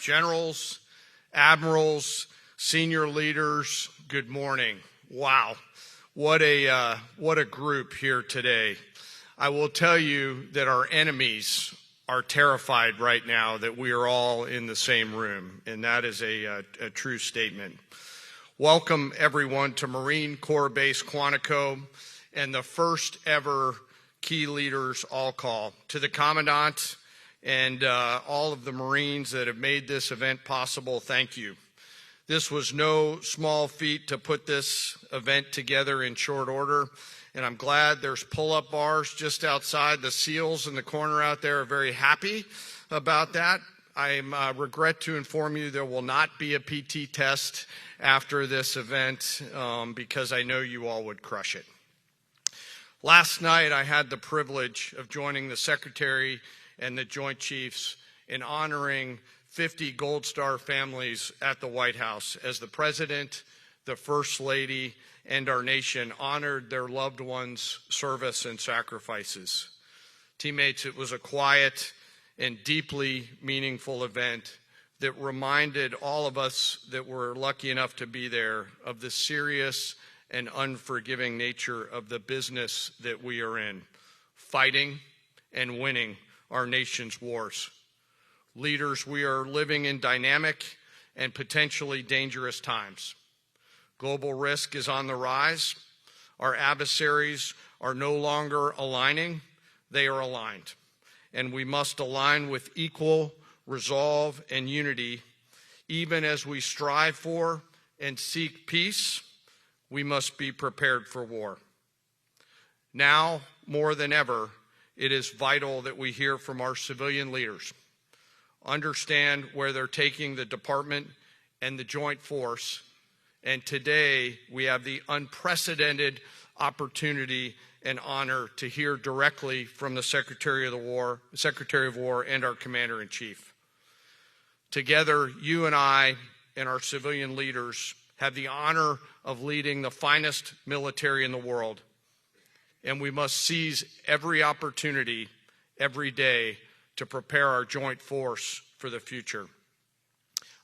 Generals, admirals, senior leaders, good morning. Wow, what a group here today. I will tell you that our enemies are terrified right now that we are all in the same room, and that is a true statement. Welcome, everyone, to Marine Corps Base Quantico and the first ever Key Leaders All Call. To the Commandant and all of the Marines that have made this event possible, thank you. This was no small feat to put this event together in short order, and I'm glad there's pull-up bars just outside. The SEALs in the corner out there are very happy about that. I regret to inform you there will not be a PT test after this event because I know you all would crush it. Last night I had the privilege of joining the Secretary and the Joint Chiefs in honoring 50 Gold Star families at the White House as the President, the First Lady, and our nation honored their loved ones' service and sacrifices. Teammates, it was a quiet and deeply meaningful event that reminded all of us that were lucky enough to be there of the serious and unforgiving nature of the business that we are in, fighting and winning our nation's wars. Leaders, we are living in dynamic and potentially dangerous times. Global risk is on the rise. Our adversaries are no longer aligning, they are aligned. And we must align with equal resolve and unity. Even as we strive for and seek peace, we must be prepared for war. Now, more than ever, it is vital that we hear from our civilian leaders, understand where they're taking the department and the joint force. And today, we have the unprecedented opportunity and honor to hear directly from the Secretary of War and our Commander-in-Chief. Together, you and I and our civilian leaders have the honor of leading the finest military in the world, and we must seize every opportunity every day to prepare our joint force for the future.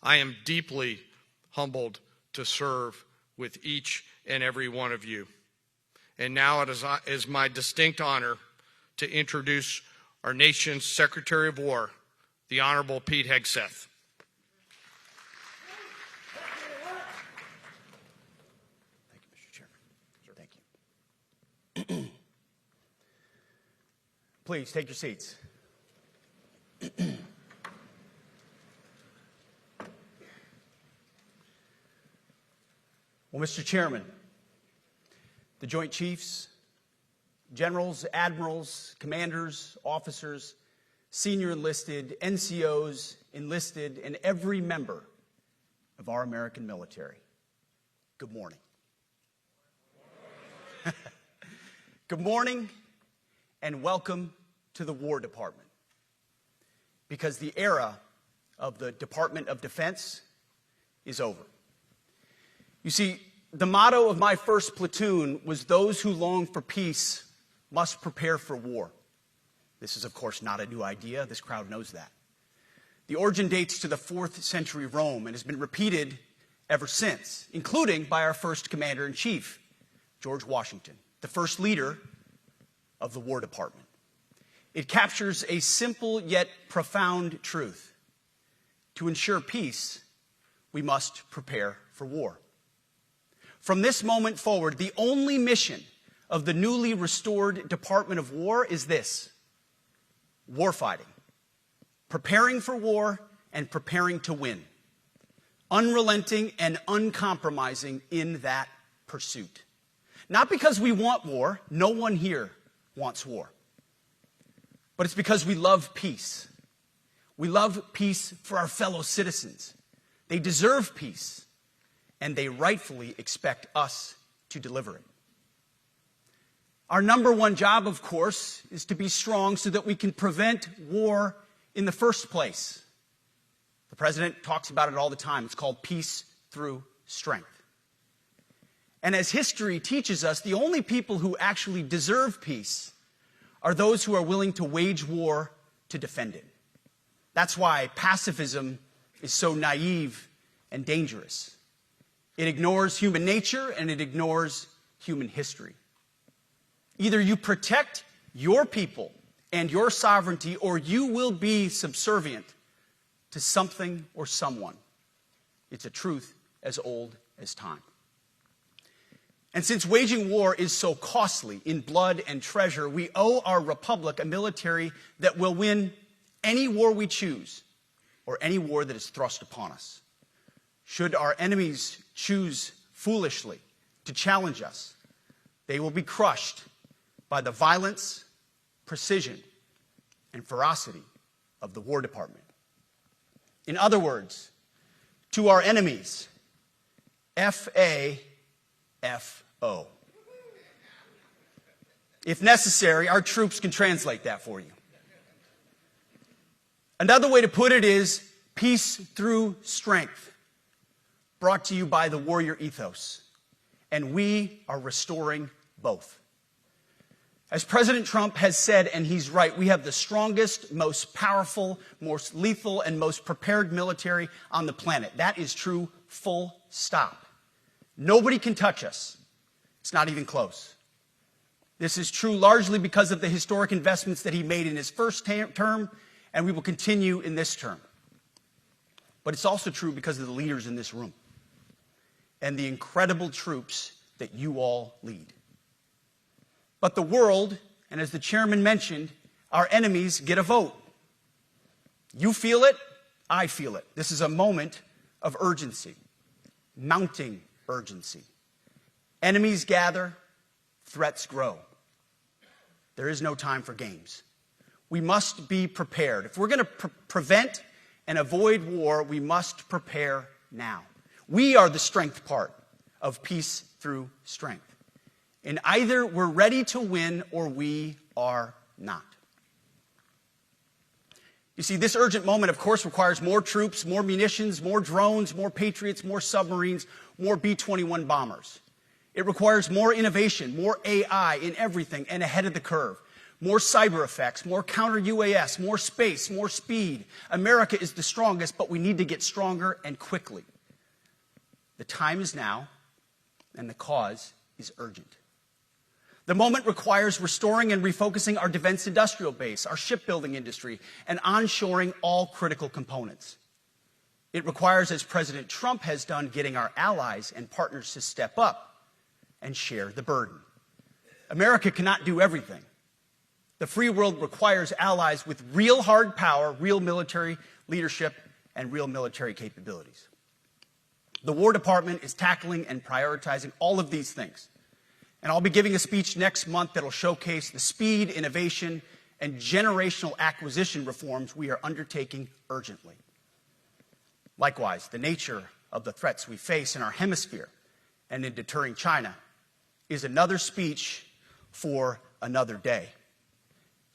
I am deeply humbled to serve with each and every one of you. And now it is my distinct honor to introduce our nation's Secretary of War, the Honorable Pete Hegseth. Thank you, Mr. Chairman. Sure. Thank you. Please take your seats. Well, Mr. Chairman, the Joint Chiefs, Generals, Admirals, Commanders, Officers, Senior Enlisted, NCOs, Enlisted, and every member of our American military, good morning. Good morning and welcome to the War Department, because the era of the Department of Defense is over. You see, the motto of my first platoon was, "Those who long for peace must prepare for war." This is, of course, not a new idea. This crowd knows that. The origin dates to the 4th century Rome and has been repeated ever since, including by our first Commander-in-Chief, George Washington, the first leader of the War Department. It captures a simple yet profound truth. To ensure peace, we must prepare for war. From this moment forward, the only mission of the newly restored Department of War is this: warfighting, preparing for war and preparing to win, unrelenting and uncompromising in that pursuit. Not because we want war, no one here wants war, but it's because we love peace. We love peace for our fellow citizens. They deserve peace, and they rightfully expect us to deliver it. Our number one job, of course, is to be strong so that we can prevent war in the first place. The President talks about it all the time. It's called peace through strength. And as history teaches us, the only people who actually deserve peace are those who are willing to wage war to defend it. That's why pacifism is so naive and dangerous. It ignores human nature and it ignores human history. Either you protect your people and your sovereignty, or you will be subservient to something or someone. It's a truth as old as time. And since waging war is so costly in blood and treasure, we owe our republic a military that will win any war we choose or any war that is thrust upon us. Should our enemies choose foolishly to challenge us, they will be crushed by the violence, precision, and ferocity of the War Department. In other words, to our enemies, F-A-F-O. If necessary, our troops can translate that for you. Another way to put it is peace through strength, brought to you by the warrior ethos. And we are restoring both. As President Trump has said, and he's right, we have the strongest, most powerful, most lethal, and most prepared military on the planet. That is true, full stop. Nobody can touch us. It's not even close. This is true largely because of the historic investments that he made in his first term, and we will continue in this term. But it's also true because of the leaders in this room and the incredible troops that you all lead. But the world, and as the chairman mentioned, our enemies get a vote. You feel it, I feel it. This is a moment of urgency, mounting urgency. Enemies gather, threats grow. There is no time for games. We must be prepared. If we're going to prevent and avoid war, we must prepare now. We are the strength part of peace through strength. And either we're ready to win or we are not. You see, this urgent moment, of course, requires more troops, more munitions, more drones, more Patriots, more submarines, more B-21 bombers. It requires more innovation, more AI in everything and ahead of the curve. More cyber effects, more counter-UAS, more space, more speed. America is the strongest, but we need to get stronger and quickly. The time is now, and the cause is urgent. The moment requires restoring and refocusing our defense industrial base, our shipbuilding industry, and onshoring all critical components. It requires, as President Trump has done, getting our allies and partners to step up and share the burden. America cannot do everything. The free world requires allies with real hard power, real military leadership, and real military capabilities. The War Department is tackling and prioritizing all of these things. And I'll be giving a speech next month that will showcase the speed, innovation, and generational acquisition reforms we are undertaking urgently. Likewise, the nature of the threats we face in our hemisphere and in deterring China is another speech for another day,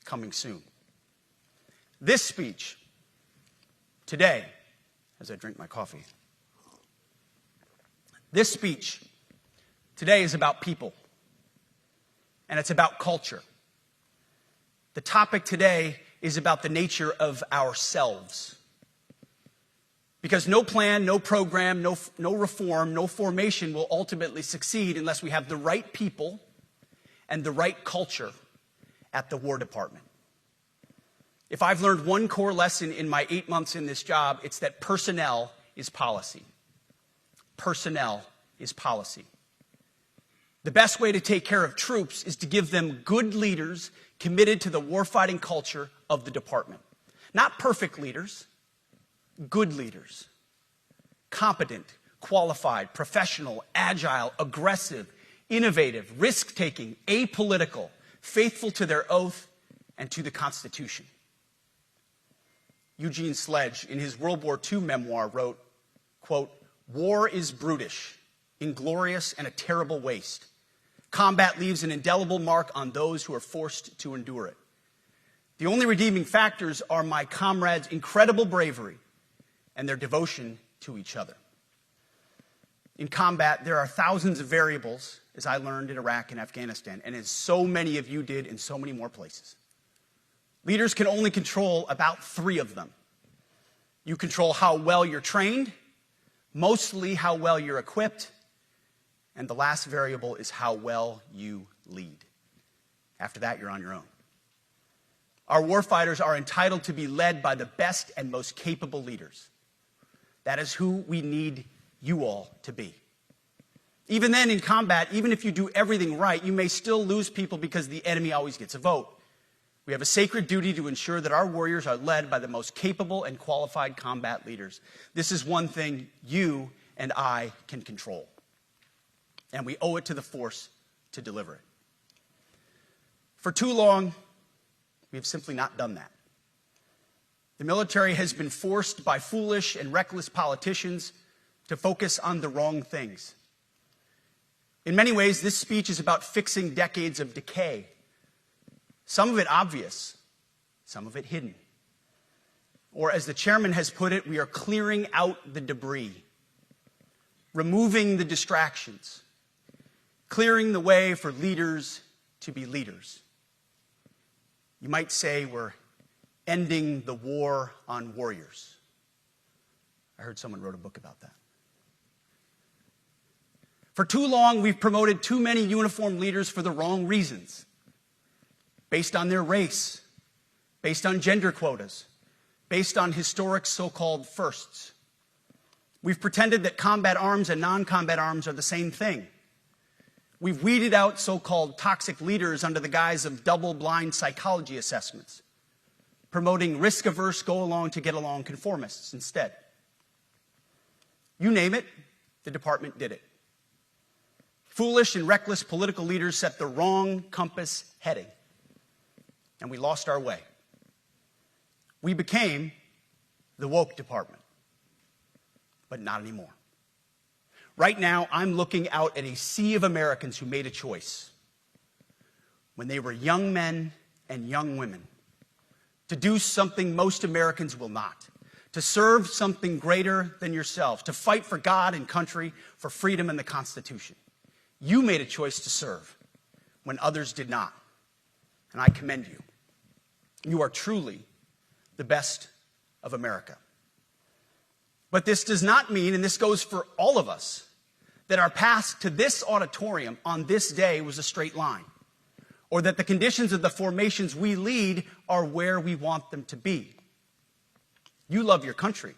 coming soon. This speech today, as I drink my coffee, this speech today is about people. And it's about culture. The topic today is about the nature of ourselves. Because no plan, no program, no reform, no formation will ultimately succeed unless we have the right people and the right culture at the War Department. If I've learned one core lesson in my 8 months in this job, it's that personnel is policy. Personnel is policy. The best way to take care of troops is to give them good leaders committed to the warfighting culture of the department. Not perfect leaders, good leaders. Competent, qualified, professional, agile, aggressive, innovative, risk-taking, apolitical, faithful to their oath and to the Constitution. Eugene Sledge, in his World War II memoir, wrote, quote, "War is brutish, inglorious, and a terrible waste. Combat leaves an indelible mark on those who are forced to endure it. The only redeeming factors are my comrades' incredible bravery and their devotion to each other." In combat, there are thousands of variables, as I learned in Iraq and Afghanistan, and as so many of you did in so many more places. Leaders can only control about 3 of them. You control how well you're trained, mostly how well you're equipped, and the last variable is how well you lead. After that, you're on your own. Our warfighters are entitled to be led by the best and most capable leaders. That is who we need you all to be. Even then, in combat, even if you do everything right, you may still lose people because the enemy always gets a vote. We have a sacred duty to ensure that our warriors are led by the most capable and qualified combat leaders. This is one thing you and I can control. And we owe it to the force to deliver it. For too long, we have simply not done that. The military has been forced by foolish and reckless politicians to focus on the wrong things. In many ways, this speech is about fixing decades of decay. Some of it obvious, some of it hidden. Or as the chairman has put it, we are clearing out the debris, removing the distractions, clearing the way for leaders to be leaders. You might say we're ending the war on warriors. I heard someone wrote a book about that. For too long, we've promoted too many uniformed leaders for the wrong reasons, based on their race, based on gender quotas, based on historic so-called firsts. We've pretended that combat arms and non-combat arms are the same thing. We've weeded out so-called toxic leaders under the guise of double-blind psychology assessments, promoting risk-averse, go-along-to-get-along conformists instead. You name it, the department did it. Foolish and reckless political leaders set the wrong compass heading, and we lost our way. We became the woke department, but not anymore. Right now, I'm looking out at a sea of Americans who made a choice when they were young men and young women to do something most Americans will not, to serve something greater than yourselves, to fight for God and country, for freedom and the Constitution. You made a choice to serve when others did not, and I commend you. You are truly the best of America. But this does not mean, and this goes for all of us, that our path to this auditorium on this day was a straight line, or that the conditions of the formations we lead are where we want them to be. You love your country,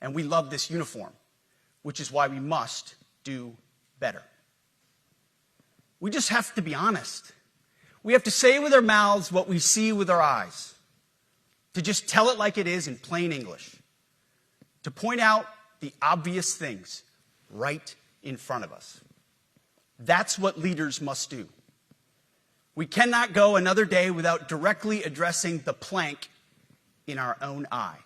and we love this uniform, which is why we must do better. We just have to be honest. We have to say with our mouths what we see with our eyes, to just tell it like it is in plain English, to point out the obvious things right in front of us. That's what leaders must do. We cannot go another day without directly addressing the plank in our own eye,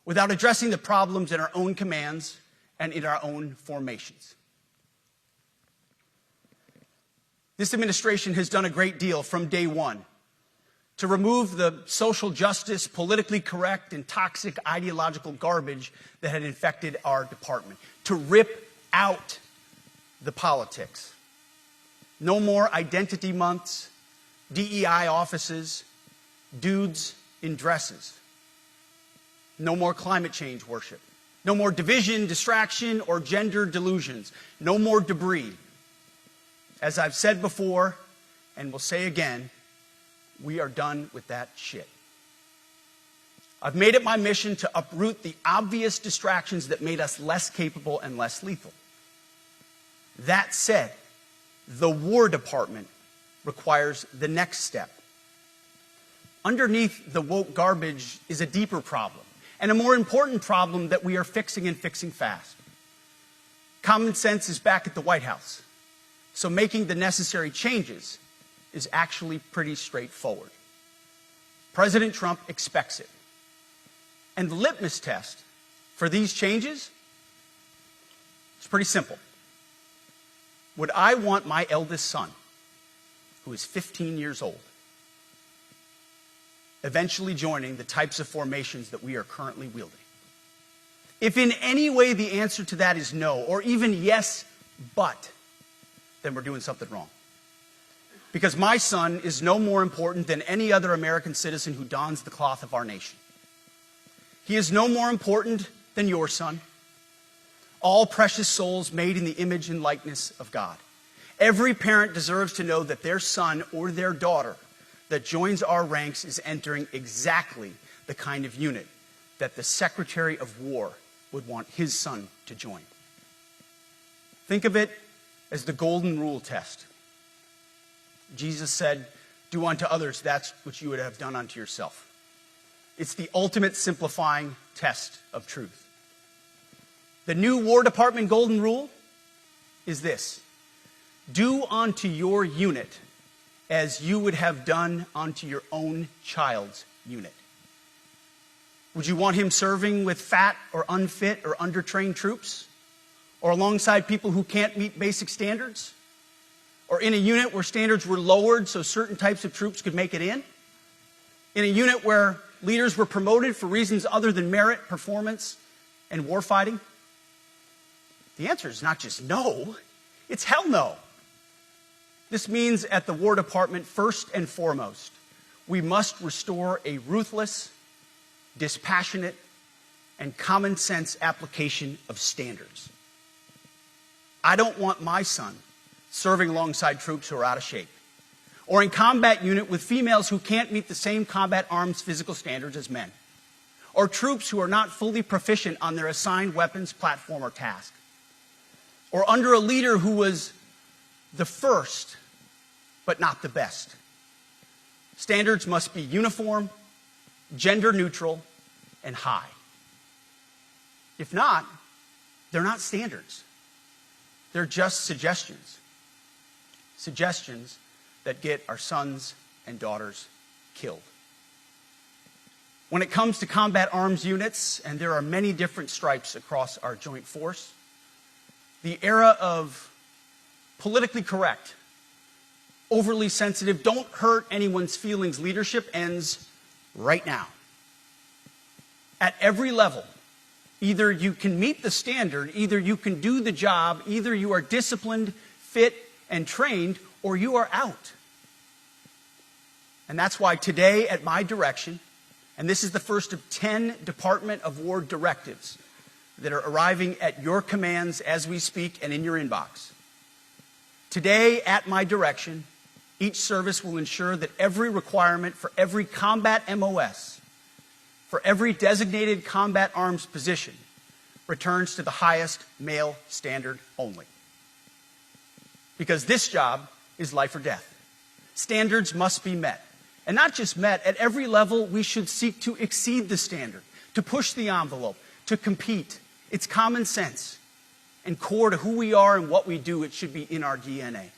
without addressing the problems in our own commands and in our own formations. This administration has done a great deal from day one to remove the social justice, politically correct, and toxic ideological garbage that had infected our department, to rip out the politics. No more identity months, DEI offices, dudes in dresses. No more climate change worship. No more division, distraction, or gender delusions. No more debris. As I've said before, and will say again, we are done with that shit. I've made it my mission to uproot the obvious distractions that made us less capable and less lethal. That said, the War Department requires the next step. Underneath the woke garbage is a deeper problem, and a more important problem that we are fixing and fixing fast. Common sense is back at the White House, so making the necessary changes is actually pretty straightforward. President Trump expects it. And the litmus test for these changes is pretty simple. Would I want my eldest son, who is 15 years old, eventually joining the types of formations that we are currently wielding? If in any way the answer to that is no, or even yes, but, then we're doing something wrong. Because my son is no more important than any other American citizen who dons the cloth of our nation. He is no more important than your son. All precious souls made in the image and likeness of God. Every parent deserves to know that their son or their daughter that joins our ranks is entering exactly the kind of unit that the Secretary of War would want his son to join. Think of it as the golden rule test. Jesus said, "Do unto others that which you would have done unto yourself." It's the ultimate simplifying test of truth. The new War Department golden rule is this: do unto your unit as you would have done unto your own child's unit. Would you want him serving with fat or unfit or undertrained troops? Or alongside people who can't meet basic standards? Or in a unit where standards were lowered so certain types of troops could make it in? In a unit where leaders were promoted for reasons other than merit, performance, and warfighting? The answer is not just no, it's hell no. This means at the War Department, first and foremost, we must restore a ruthless, dispassionate, and common sense application of standards. I don't want my son serving alongside troops who are out of shape, or in combat unit with females who can't meet the same combat arms physical standards as men, or troops who are not fully proficient on their assigned weapons, platform, or task, or under a leader who was the first but not the best. Standards must be uniform, gender neutral, and high. If not, they're not standards. They're just suggestions. Suggestions that get our sons and daughters killed. When it comes to combat arms units, and there are many different stripes across our joint force, the era of politically correct, overly sensitive, don't hurt anyone's feelings leadership ends right now. At every level, either you can meet the standard, either you can do the job, either you are disciplined, fit, and trained, or you are out. And that's why today, at my direction, and this is the first of 10 Department of War directives that are arriving at your commands as we speak and in your inbox. Today, at my direction, each service will ensure that every requirement for every combat MOS, for every designated combat arms position, returns to the highest male standard only. Because this job is life or death. Standards must be met. And not just met, at every level we should seek to exceed the standard, to push the envelope, to compete. It's common sense. And core to who we are and what we do, it should be in our DNA.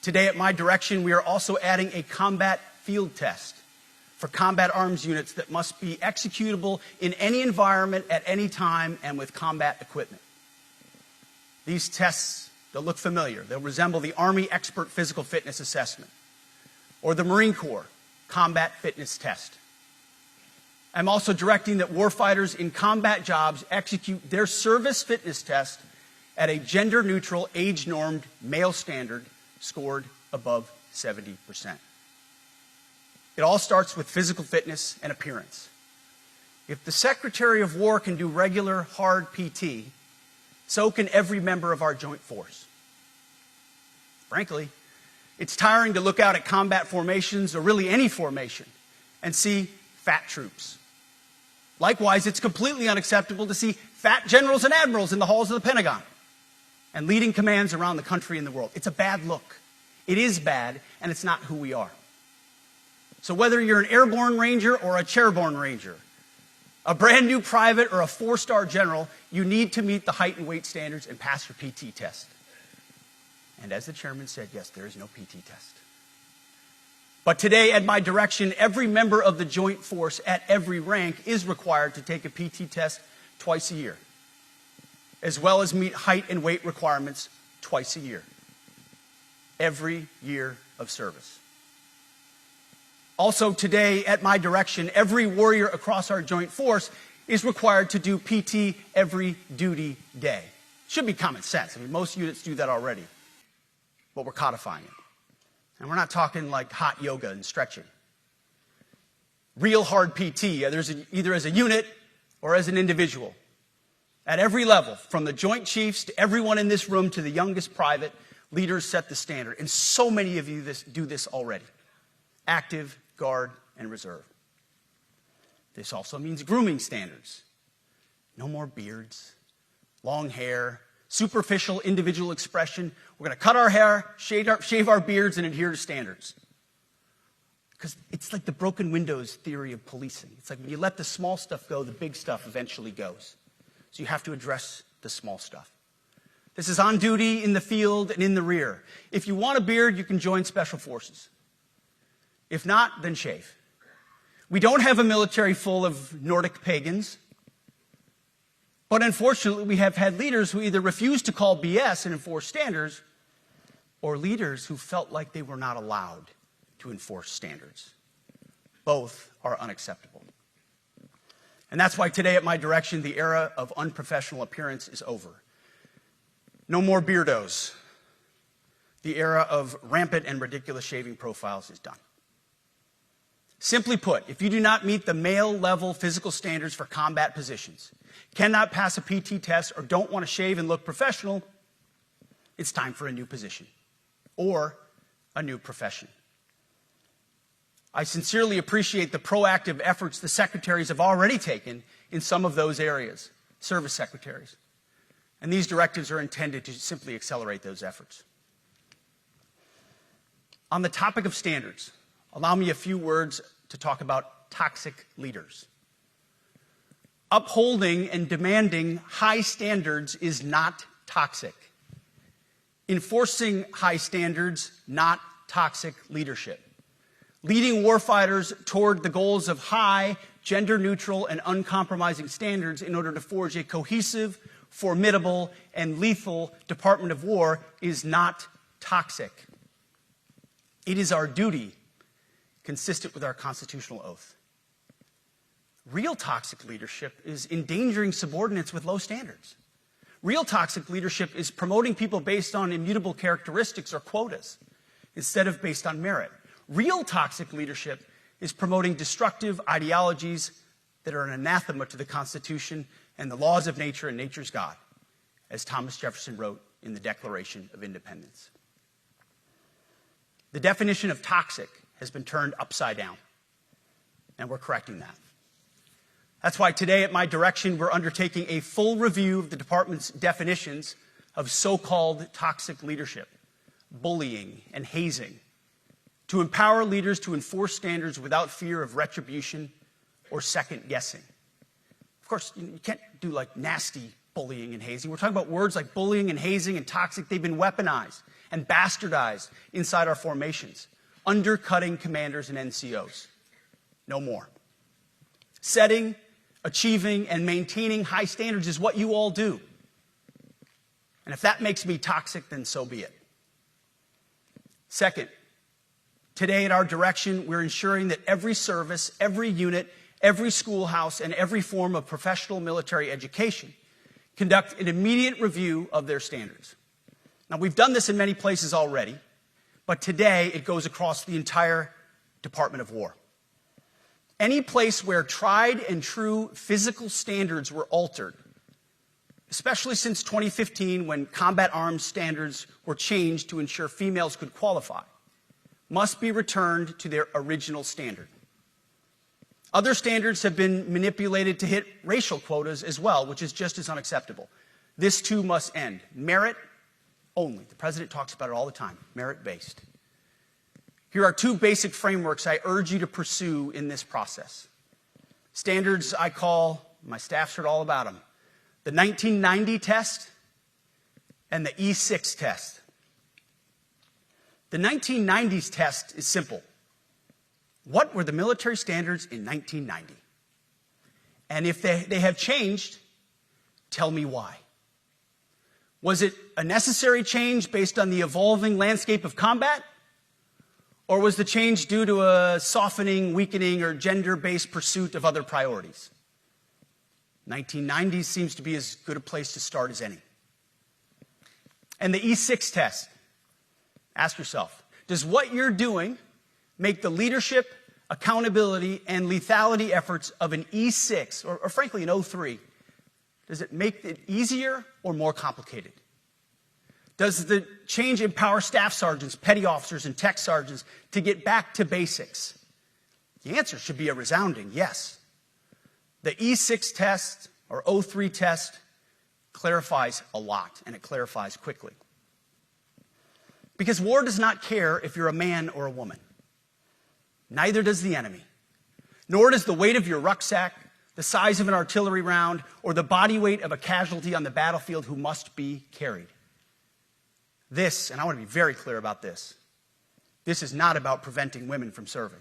Today, at my direction, we are also adding a combat field test for combat arms units that must be executable in any environment at any time and with combat equipment. These tests, they'll look familiar. They'll resemble the Army Expert Physical Fitness Assessment or the Marine Corps Combat Fitness Test. I'm also directing that warfighters in combat jobs execute their service fitness test at a gender-neutral, age-normed male standard scored above 70%. It all starts with physical fitness and appearance. If the Secretary of War can do regular, hard PT, so can every member of our joint force. Frankly, it's tiring to look out at combat formations, or really any formation, and see fat troops. Likewise, it's completely unacceptable to see fat generals and admirals in the halls of the Pentagon and leading commands around the country and the world. It's a bad look. It is bad, and it's not who we are. So whether you're an airborne ranger or a chairborne ranger, a brand new private or a 4-star general, you need to meet the height and weight standards and pass your PT test. And as the chairman said, yes, there is no PT test. But today, at my direction, every member of the joint force at every rank is required to take a PT test twice a year, as well as meet height and weight requirements twice a year, every year of service. Also today, at my direction, every warrior across our joint force is required to do PT every duty day. Should be common sense. I mean, most units do that already, but we're codifying it. And we're not talking like hot yoga and stretching. real hard PT, either as a unit or as an individual. At every level, from the Joint Chiefs to everyone in this room to the youngest private, leaders set the standard. And so many of you do this already. Active, Guard, and Reserve. This also means grooming standards. No more beards, long hair, superficial individual expression. We're going to cut our hair, shave our beards, and adhere to standards. Because it's like the broken windows theory of policing. It's like when you let the small stuff go, the big stuff eventually goes. So you have to address the small stuff. This is on duty, in the field, and in the rear. If you want a beard, you can join Special Forces. If not, then shave. We don't have a military full of Nordic pagans. But unfortunately, we have had leaders who either refuse to call BS and enforce standards, or leaders who felt like they were not allowed to enforce standards. Both are unacceptable. And that's why today, at my direction, the era of unprofessional appearance is over. No more beardos. The era of rampant and ridiculous shaving profiles is done. Simply put, if you do not meet the male-level physical standards for combat positions, cannot pass a PT test, or don't want to shave and look professional, it's time for a new position or a new profession. I sincerely appreciate the proactive efforts the secretaries have already taken in some of those areas, service secretaries. And these directives are intended to simply accelerate those efforts. On the topic of standards, allow me a few words to talk about toxic leaders. Upholding and demanding high standards is not toxic. Enforcing high standards, not toxic leadership. Leading warfighters toward the goals of high, gender-neutral, and uncompromising standards in order to forge a cohesive, formidable, and lethal Department of War is not toxic. It is our duty, consistent with our constitutional oath. Real toxic leadership is endangering subordinates with low standards. Real toxic leadership is promoting people based on immutable characteristics or quotas instead of based on merit. Real toxic leadership is promoting destructive ideologies that are an anathema to the Constitution and the laws of nature and nature's God, as Thomas Jefferson wrote in the Declaration of Independence. The definition of toxic has been turned upside down, and we're correcting that. That's why today, at my direction, we're undertaking a full review of the department's definitions of so-called toxic leadership, bullying, and hazing, to empower leaders to enforce standards without fear of retribution or second guessing. Of course, you can't do like nasty bullying and hazing. We're talking about words like bullying and hazing and toxic. They've been weaponized and bastardized inside our formations, undercutting commanders and NCOs. No more. Setting, achieving, and maintaining high standards is what you all do. And if that makes me toxic, then so be it. Second, today at our direction, we're ensuring that every service, every unit, every schoolhouse, and every form of professional military education conduct an immediate review of their standards. Now, we've done this in many places already, but today it goes across the entire Department of War. Any place where tried and true physical standards were altered, especially since 2015 when combat arms standards were changed to ensure females could qualify, must be returned to their original standard. Other standards have been manipulated to hit racial quotas as well, which is just as unacceptable. This too must end. Merit only. The president talks about it all the time. Merit-based. Here are two basic frameworks I urge you to pursue in this process. Standards I call, my staff's heard all about them, the 1990 test and the E6 test. The 1990s test is simple. What were the military standards in 1990? And if they have changed, tell me why. Was it a necessary change based on the evolving landscape of combat? Or was the change due to a softening, weakening, or gender-based pursuit of other priorities? 1990s seems to be as good a place to start as any. And the E6 test. Ask yourself, does what you're doing make the leadership, accountability, and lethality efforts of an E6, or frankly an O3, does it make it easier or more complicated? Does the change empower staff sergeants, petty officers, and tech sergeants to get back to basics? The answer should be a resounding yes. The E6 test, or O3 test, clarifies a lot, and it clarifies quickly. Because war does not care if you're a man or a woman. Neither does the enemy. Nor does the weight of your rucksack, the size of an artillery round, or the body weight of a casualty on the battlefield who must be carried. This, and I want to be very clear about this, this is not about preventing women from serving.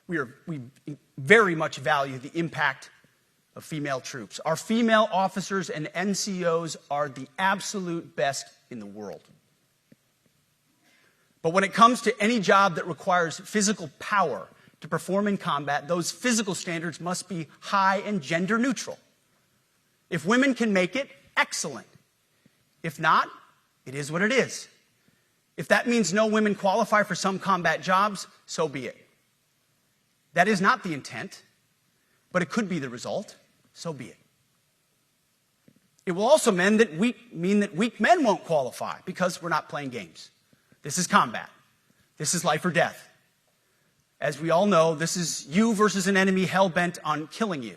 We very much value the impact of female troops. Our female officers and NCOs are the absolute best in the world. But when it comes to any job that requires physical power to perform in combat, those physical standards must be high and gender neutral. If women can make it, excellent. If not, it is what it is. If that means no women qualify for some combat jobs, so be it. That is not the intent, but it could be the result, so be it. It will also mean that weak men won't qualify because we're not playing games. This is combat. This is life or death. As we all know, this is you versus an enemy hell-bent on killing you.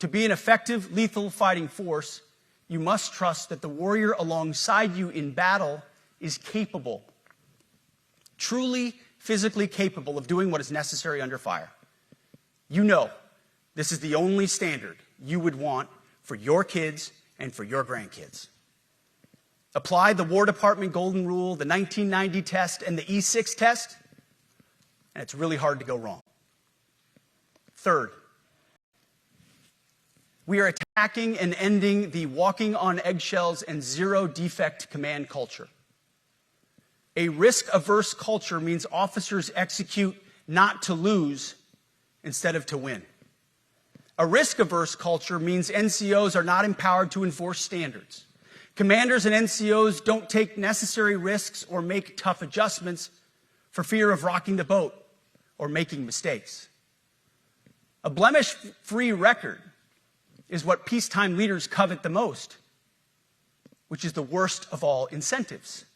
To be an effective, lethal fighting force, you must trust that the warrior alongside you in battle is capable, truly physically capable of doing what is necessary under fire. You know this is the only standard you would want for your kids and for your grandkids. Apply the War Department Golden Rule, the 1990 test, and the E6 test, and it's really hard to go wrong. Third, we are attacking and ending the walking on eggshells and zero-defect command culture. A risk-averse culture means officers execute not to lose instead of to win. A risk-averse culture means NCOs are not empowered to enforce standards. Commanders and NCOs don't take necessary risks or make tough adjustments for fear of rocking the boat or making mistakes. A blemish-free record is what peacetime leaders covet the most, which is the worst of all incentives.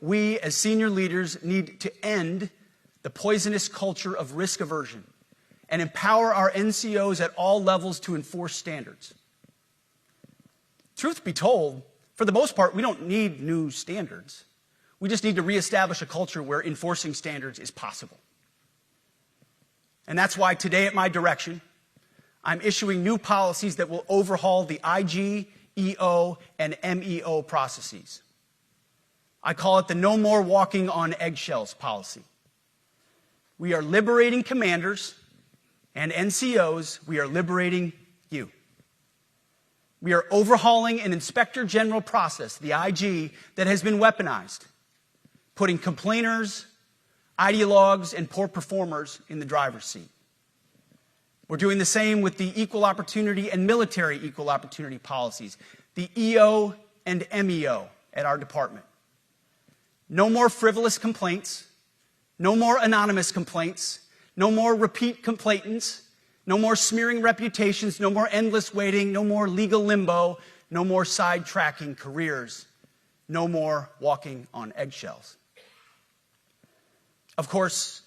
We, as senior leaders, need to end the poisonous culture of risk aversion and empower our NCOs at all levels to enforce standards. Truth be told, for the most part, we don't need new standards. We just need to reestablish a culture where enforcing standards is possible. And that's why today, at my direction, I'm issuing new policies that will overhaul the IG, EO, and MEO processes. I call it the No More Walking on Eggshells policy. We are liberating commanders and NCOs. We are liberating you. We are overhauling an Inspector General process, the IG, that has been weaponized, putting complainers, ideologues, and poor performers in the driver's seat. We're doing the same with the equal opportunity and military equal opportunity policies, the EO and MEO at our department. No more frivolous complaints, no more anonymous complaints, no more repeat complainants, no more smearing reputations, no more endless waiting, no more legal limbo, no more sidetracking careers, no more walking on eggshells. Of course,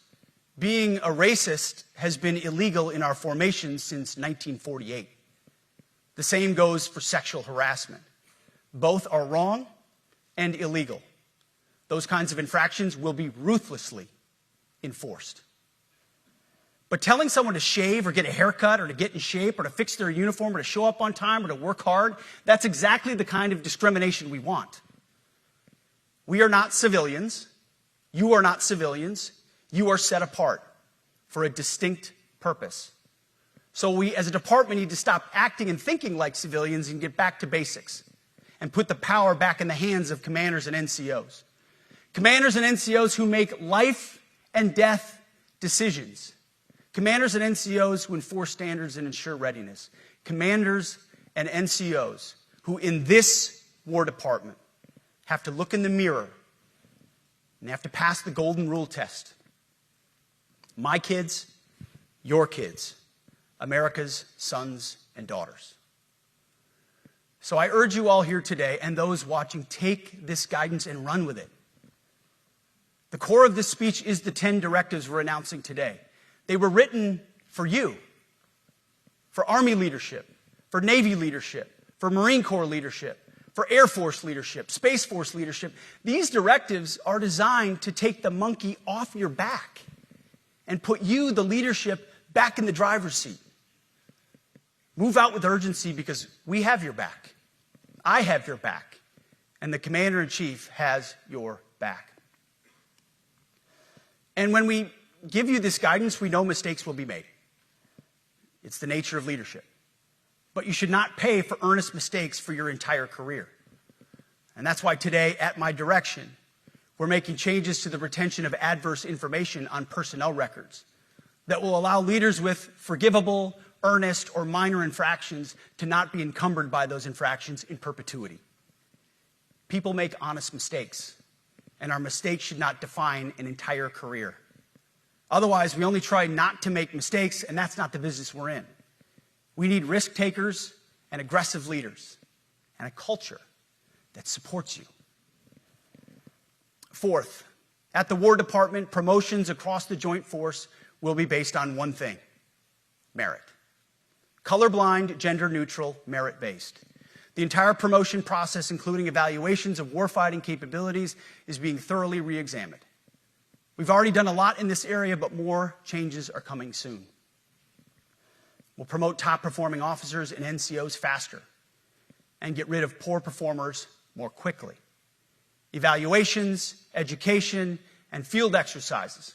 being a racist has been illegal in our formation since 1948. The same goes for sexual harassment. Both are wrong and illegal. Those kinds of infractions will be ruthlessly enforced. But telling someone to shave or get a haircut or to get in shape or to fix their uniform or to show up on time or to work hard, that's exactly the kind of discrimination we want. We are not civilians. You are not civilians. You are set apart for a distinct purpose. So we, as a department, need to stop acting and thinking like civilians and get back to basics and put the power back in the hands of commanders and NCOs. Commanders and NCOs who make life and death decisions. Commanders and NCOs who enforce standards and ensure readiness. Commanders and NCOs who, in this War Department, have to look in the mirror And they have to pass the golden rule test. My kids, your kids, America's sons and daughters. So I urge you all here today and those watching, take this guidance and run with it. The core of this speech is the 10 directives we're announcing today. They were written for you, for Army leadership, for Navy leadership, for Marine Corps leadership, for Air Force leadership, Space Force leadership. These directives are designed to take the monkey off your back and put you, the leadership, back in the driver's seat. Move out with urgency because we have your back. I have your back. And the Commander-in-Chief has your back. And when we give you this guidance, we know mistakes will be made. It's the nature of leadership. But you should not pay for earnest mistakes for your entire career. And that's why today, at my direction, we're making changes to the retention of adverse information on personnel records that will allow leaders with forgivable, earnest, or minor infractions to not be encumbered by those infractions in perpetuity. People make honest mistakes, and our mistakes should not define an entire career. Otherwise, we only try not to make mistakes, and that's not the business we're in. We need risk takers and aggressive leaders and a culture that supports you. Fourth, at the War Department, promotions across the Joint Force will be based on one thing: merit. Colorblind, gender-neutral, merit-based. The entire promotion process, including evaluations of warfighting capabilities, is being thoroughly re-examined. We've already done a lot in this area, but more changes are coming soon. We'll promote top-performing officers and NCOs faster and get rid of poor performers more quickly. Evaluations, education, and field exercises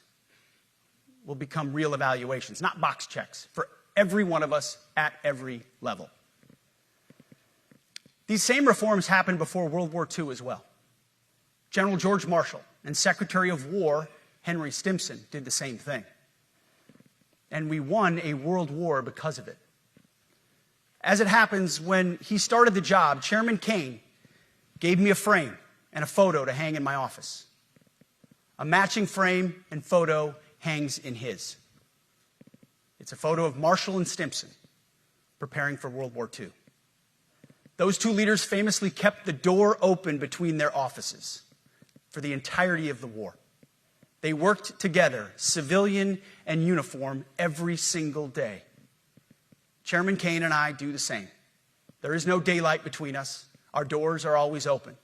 will become real evaluations, not box checks, for every one of us at every level. These same reforms happened before World War II as well. General George Marshall and Secretary of War Henry Stimson did the same thing. And we won a world war because of it. As it happens, when he started the job, Chairman Kane gave me a frame and a photo to hang in my office. A matching frame and photo hangs in his. It's a photo of Marshall and Stimson preparing for World War II. Those two leaders famously kept the door open between their offices for the entirety of the war. They worked together, civilian and uniform, every single day. Chairman Kane and I do the same. There is no daylight between us. Our doors are always open.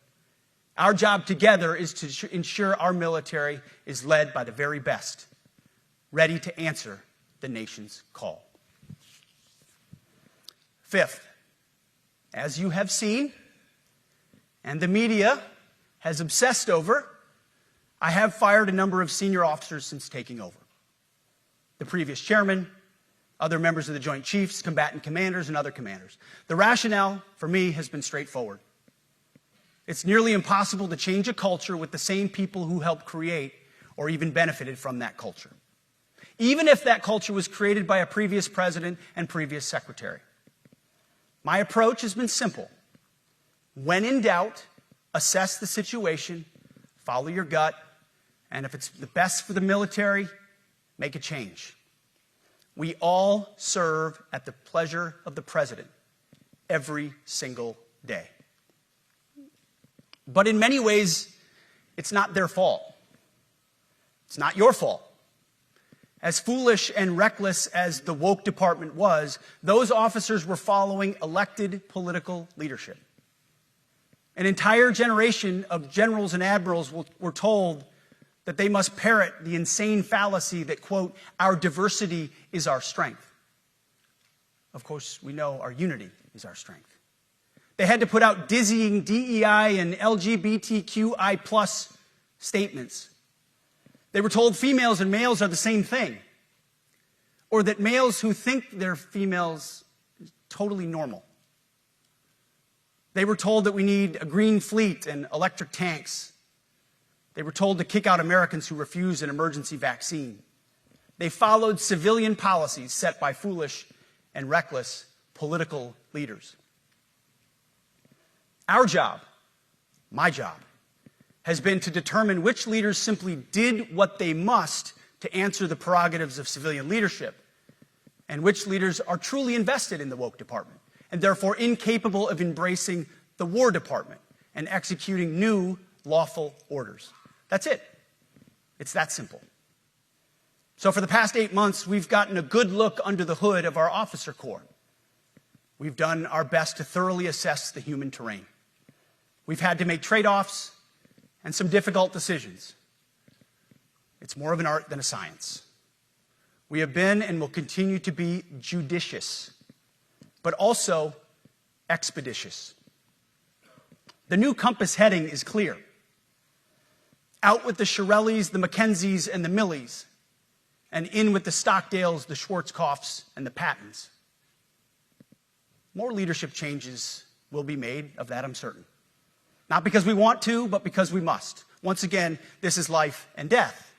Our job together is to ensure our military is led by the very best, ready to answer the nation's call. Fifth, as you have seen, and the media has obsessed over, I have fired a number of senior officers since taking over. The previous chairman, other members of the Joint Chiefs, combatant commanders, and other commanders. The rationale for me has been straightforward. It's nearly impossible to change a culture with the same people who helped create or even benefited from that culture, even if that culture was created by a previous president and previous secretary. My approach has been simple. When in doubt, assess the situation, follow your gut, and if it's the best for the military, make a change. We all serve at the pleasure of the president every single day. But in many ways, it's not their fault. It's not your fault. As foolish and reckless as the woke department was, those officers were following elected political leadership. An entire generation of generals and admirals were told that they must parrot the insane fallacy that, quote, our diversity is our strength. Of course, we know our unity is our strength. They had to put out dizzying DEI and LGBTQI+ statements. They were told females and males are the same thing, or that males who think they're females is totally normal. They were told that we need a green fleet and electric tanks. They were told to kick out Americans who refuse an emergency vaccine. They followed civilian policies set by foolish and reckless political leaders. Our job, my job, has been to determine which leaders simply did what they must to answer the prerogatives of civilian leadership, and which leaders are truly invested in the woke department, and therefore incapable of embracing the War Department and executing new lawful orders. That's it. It's that simple. So for the past 8 months, we've gotten a good look under the hood of our officer corps. We've done our best to thoroughly assess the human terrain. We've had to make trade-offs and some difficult decisions. It's more of an art than a science. We have been and will continue to be judicious, but also expeditious. The new compass heading is clear. Out with the Shirellis, the Mackenzies, and the Millies, and in with the Stockdales, the Schwarzkopfs, and the Pattons. More leadership changes will be made, of that I'm certain. Not because we want to, but because we must. Once again, this is life and death.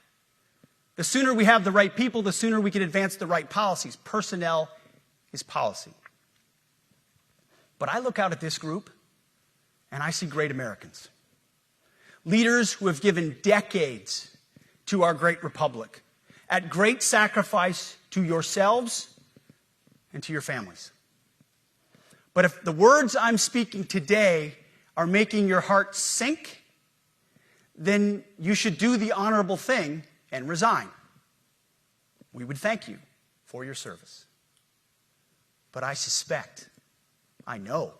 The sooner we have the right people, the sooner we can advance the right policies. Personnel is policy. But I look out at this group, and I see great Americans. Leaders who have given decades to our great republic, at great sacrifice to yourselves and to your families. But if the words I'm speaking today are making your heart sink, then you should do the honorable thing and resign. We would thank you for your service. But I suspect, I know,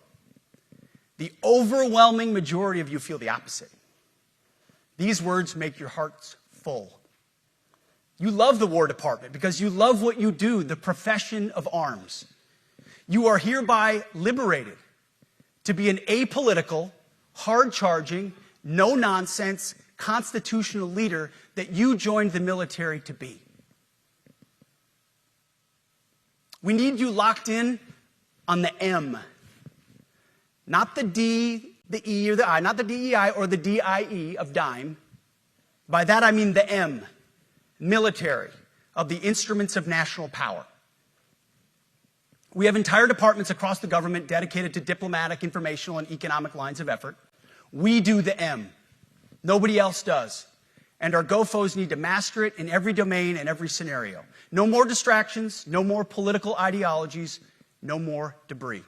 the overwhelming majority of you feel the opposite. These words make your hearts full. You love the War Department because you love what you do, the profession of arms. You are hereby liberated to be an apolitical, hard-charging, no-nonsense, constitutional leader that you joined the military to be. We need you locked in on the M, not the D, the E, or the I, not the DEI or the DIE of dime. By that I mean the M, military, of the instruments of national power. We have entire departments across the government dedicated to diplomatic, informational, and economic lines of effort. We do the M. Nobody else does. And our GOFOs need to master it in every domain and every scenario. No more distractions, no more political ideologies, no more debris.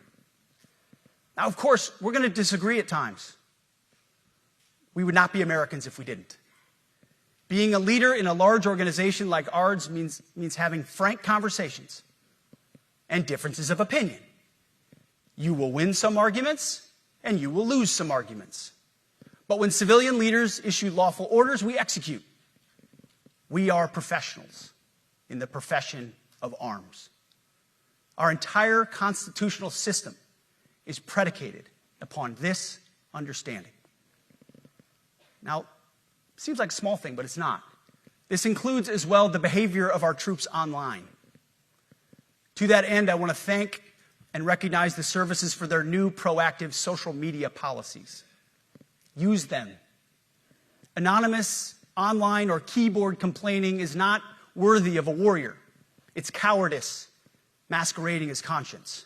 Now, of course, we're going to disagree at times. We would not be Americans if we didn't. Being a leader in a large organization like ours means having frank conversations and differences of opinion. You will win some arguments, and you will lose some arguments. But when civilian leaders issue lawful orders, we execute. We are professionals in the profession of arms. Our entire constitutional system is predicated upon this understanding. Now, it seems like a small thing, but it's not. This includes as well the behavior of our troops online. To that end, I want to thank and recognize the services for their new proactive social media policies. Use them. Anonymous, online, or keyboard complaining is not worthy of a warrior. It's cowardice masquerading as conscience.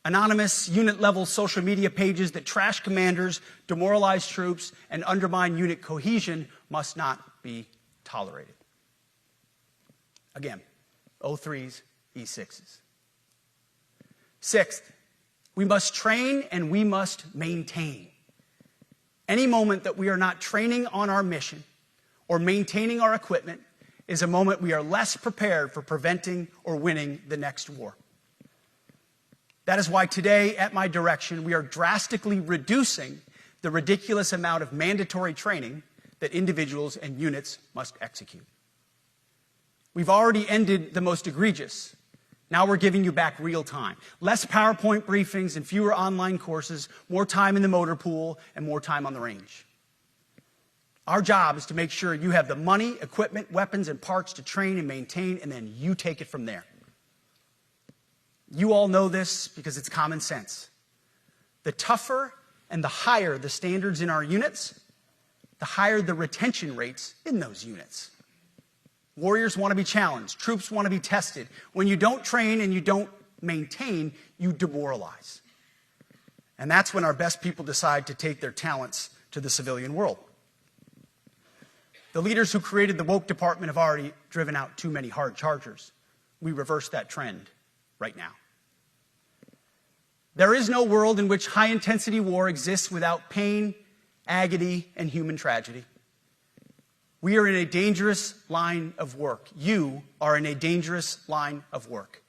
Anonymous, unit-level social media pages that trash commanders, demoralize troops, and undermine unit cohesion must not be tolerated. Again, O3s, E6s. Sixth, we must train and we must maintain. Any moment that we are not training on our mission or maintaining our equipment is a moment we are less prepared for preventing or winning the next war. That is why today, at my direction, we are drastically reducing the ridiculous amount of mandatory training that individuals and units must execute. We've already ended the most egregious. Now we're giving you back real time. Less PowerPoint briefings and fewer online courses, more time in the motor pool, and more time on the range. Our job is to make sure you have the money, equipment, weapons, and parts to train and maintain, and then you take it from there. You all know this because it's common sense. The tougher and the higher the standards in our units, the higher the retention rates in those units. Warriors want to be challenged. Troops want to be tested. When you don't train and you don't maintain, you demoralize. And that's when our best people decide to take their talents to the civilian world. The leaders who created the woke department have already driven out too many hard chargers. We reverse that trend right now. There is no world in which high-intensity war exists without pain, agony, and human tragedy. We are in a dangerous line of work. You are in a dangerous line of work.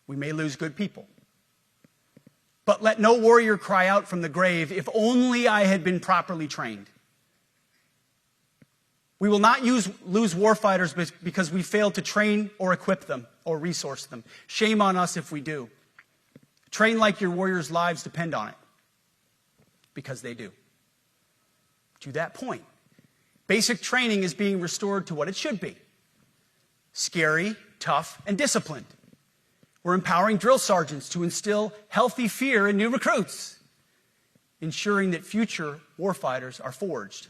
We may lose good people. But let no warrior cry out from the grave, "If only I had been properly trained." We will not lose warfighters because we failed to train or equip them or resource them. Shame on us if we do. Train like your warriors' lives depend on it, because they do. To that point, basic training is being restored to what it should be: scary, tough, and disciplined. We're empowering drill sergeants to instill healthy fear in new recruits, ensuring that future warfighters are forged.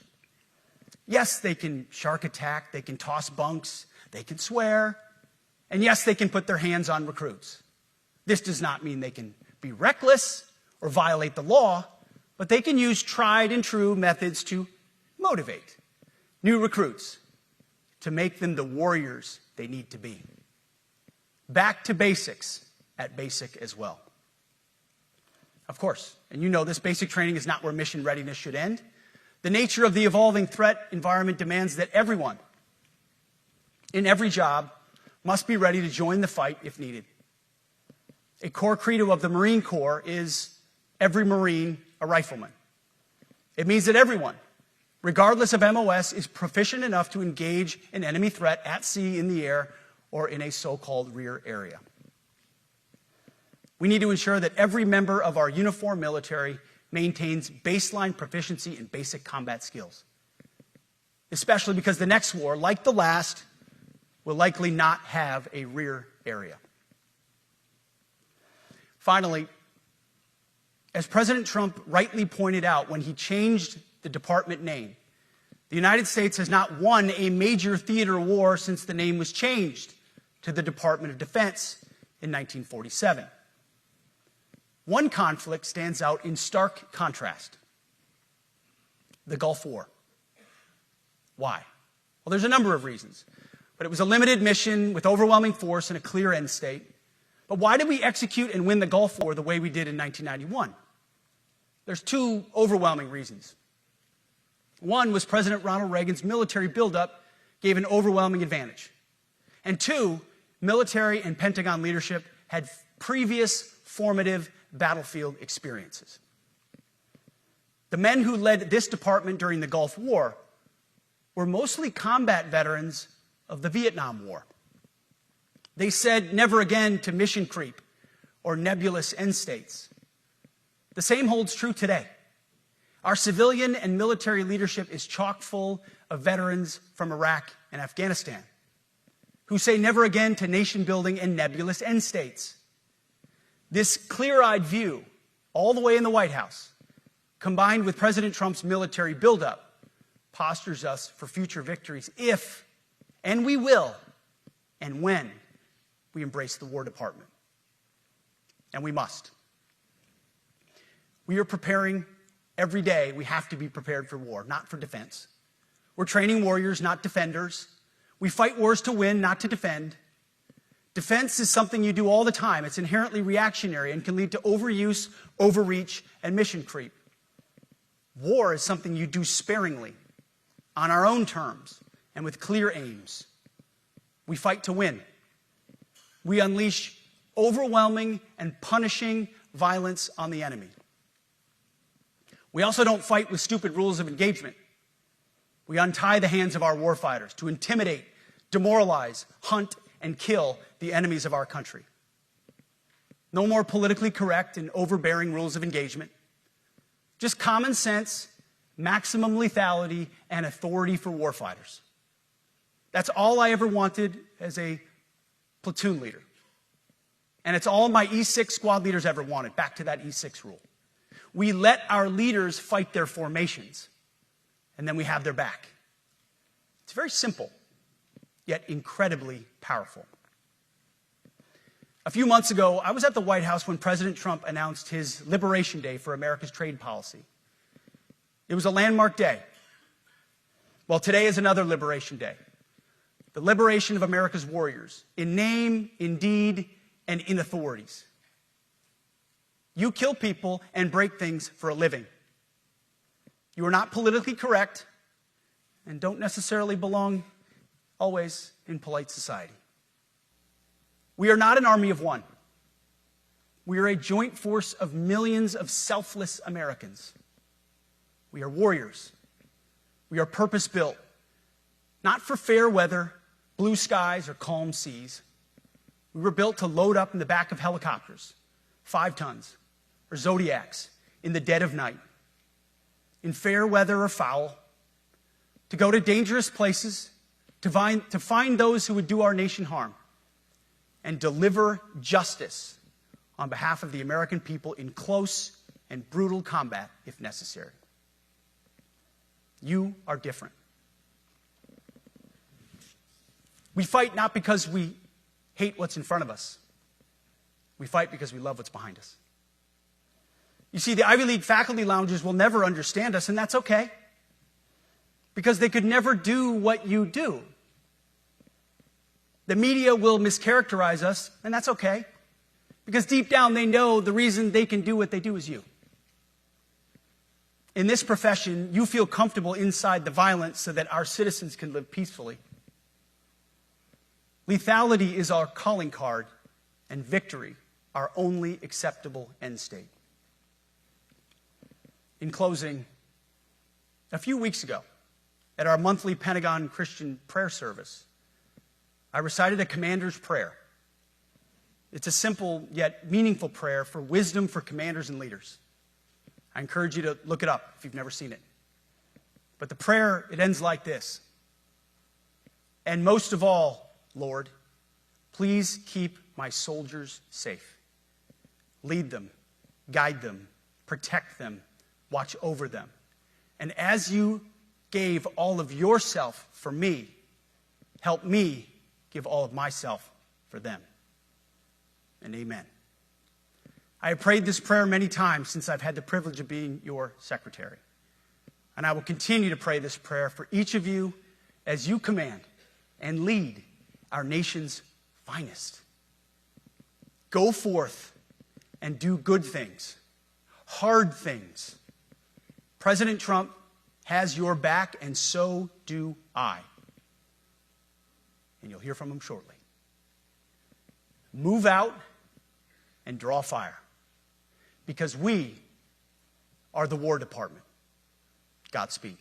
Yes, they can shark attack, they can toss bunks, they can swear, and yes, they can put their hands on recruits. This does not mean they can be reckless or violate the law, but they can use tried and true methods to motivate new recruits, to make them the warriors they need to be. Back to basics at basic as well. Of course, and you know this, basic training is not where mission readiness should end. The nature of the evolving threat environment demands that everyone, in every job, must be ready to join the fight if needed. A core credo of the Marine Corps is every Marine a rifleman. It means that everyone, regardless of MOS, is proficient enough to engage an enemy threat at sea, in the air, or in a so-called rear area. We need to ensure that every member of our uniformed military maintains baseline proficiency in basic combat skills, especially because the next war, like the last, will likely not have a rear area. Finally, as President Trump rightly pointed out when he changed the department name, the United States has not won a major theater war since the name was changed to the Department of Defense in 1947. One conflict stands out in stark contrast: the Gulf War. Why? Well, there's a number of reasons, but it was a limited mission with overwhelming force and a clear end state. But why did we execute and win the Gulf War the way we did in 1991? There's two overwhelming reasons. One was President Ronald Reagan's military buildup gave an overwhelming advantage. And two, military and Pentagon leadership had previous formative battlefield experiences. The men who led this department during the Gulf War were mostly combat veterans of the Vietnam War. They said never again to mission creep or nebulous end states. The same holds true today. Our civilian and military leadership is chock full of veterans from Iraq and Afghanistan who say never again to nation building and nebulous end states. This clear-eyed view, all the way in the White House, combined with President Trump's military buildup, postures us for future victories if, and we will, and when we embrace the War Department. And we must. We are preparing every day. We have to be prepared for war, not for defense. We're training warriors, not defenders. We fight wars to win, not to defend. Defense is something you do all the time. It's inherently reactionary and can lead to overuse, overreach, and mission creep. War is something you do sparingly, on our own terms, and with clear aims. We fight to win. We unleash overwhelming and punishing violence on the enemy. We also don't fight with stupid rules of engagement. We untie the hands of our warfighters to intimidate, demoralize, hunt, and kill the enemies of our country. No more politically correct and overbearing rules of engagement. Just common sense, maximum lethality, and authority for warfighters. That's all I ever wanted as a platoon leader. And it's all my E6 squad leaders ever wanted, back to that E6 rule. We let our leaders fight their formations, and then we have their back. It's very simple, yet incredibly powerful. A few months ago, I was at the White House when President Trump announced his Liberation Day for America's trade policy. It was a landmark day. Well, today is another Liberation Day. The liberation of America's warriors, in name, in deed, and in authorities. You kill people and break things for a living. You are not politically correct and don't necessarily belong always in polite society. We are not an army of one. We are a joint force of millions of selfless Americans. We are warriors. We are purpose-built, not for fair weather, blue skies, or calm seas. We were built to load up in the back of helicopters, 5 tons, or Zodiacs, in the dead of night, in fair weather or foul, to go to dangerous places, to find those who would do our nation harm, and deliver justice on behalf of the American people in close and brutal combat if necessary. You are different. We fight not because we hate what's in front of us. We fight because we love what's behind us. You see, the Ivy League faculty lounges will never understand us, and that's okay, because they could never do what you do. The media will mischaracterize us, and that's okay, because deep down they know the reason they can do what they do is you. In this profession, you feel comfortable inside the violence so that our citizens can live peacefully. Lethality is our calling card, and victory our only acceptable end state. In closing, a few weeks ago, at our monthly Pentagon Christian prayer service, I recited a commander's prayer. It's a simple yet meaningful prayer for wisdom for commanders and leaders. I encourage you to look it up if you've never seen it. But the prayer, it ends like this. And most of all, Lord, please keep my soldiers safe. Lead them, guide them, protect them, watch over them. And as you gave all of yourself for me, help me give all of myself for them. And amen. I have prayed this prayer many times since I've had the privilege of being your secretary. And I will continue to pray this prayer for each of you as you command and lead our nation's finest. Go forth and do good things, hard things. President Trump has your back, and so do I. And you'll hear from him shortly. Move out and draw fire, because we are the War Department. Godspeed.